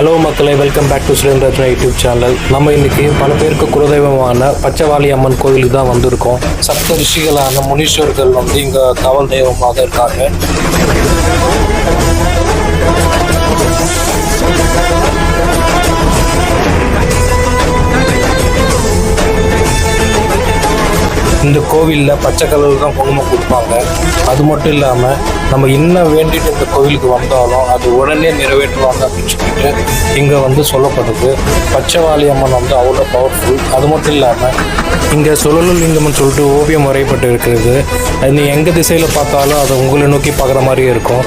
Hello மக்களை, welcome back to Surendrathna YouTube channel. நம்ம இன்னைக்கு பல பேருக்கு குலதெய்வமான பச்சைவாலி அம்மன் கோவிலுக்கு தான் வந்திருக்கோம். சப்த ரிஷிகளான முனீஸ்வர்கள் இங்கே காவல் தெய்வமாக இருக்காங்க. இந்த கோவிலில் பச்சை கலர் தான் குங்குமம் கொடுப்பாங்க. அது மட்டும் இல்லாமல் நம்ம இன்னும் வேண்டிட்டு இந்த கோவிலுக்கு வந்தாலும் அது உடனே நிறைவேற்றுவாங்க அப்படின்னு சொல்லிட்டு இங்கே சொல்லப்படுது. பச்சைவாலி அம்மன் அவ்வளோ பவர்ஃபுல். அது மட்டும் இல்லாமல் இங்கே சுழலுலிங்கம்னு சொல்லிட்டு ஓவியம் வரையப்பட்டு இருக்கிறது. அது எங்கள் திசையில் பார்த்தாலும் அது உங்களை நோக்கி பார்க்குற மாதிரியே இருக்கும்.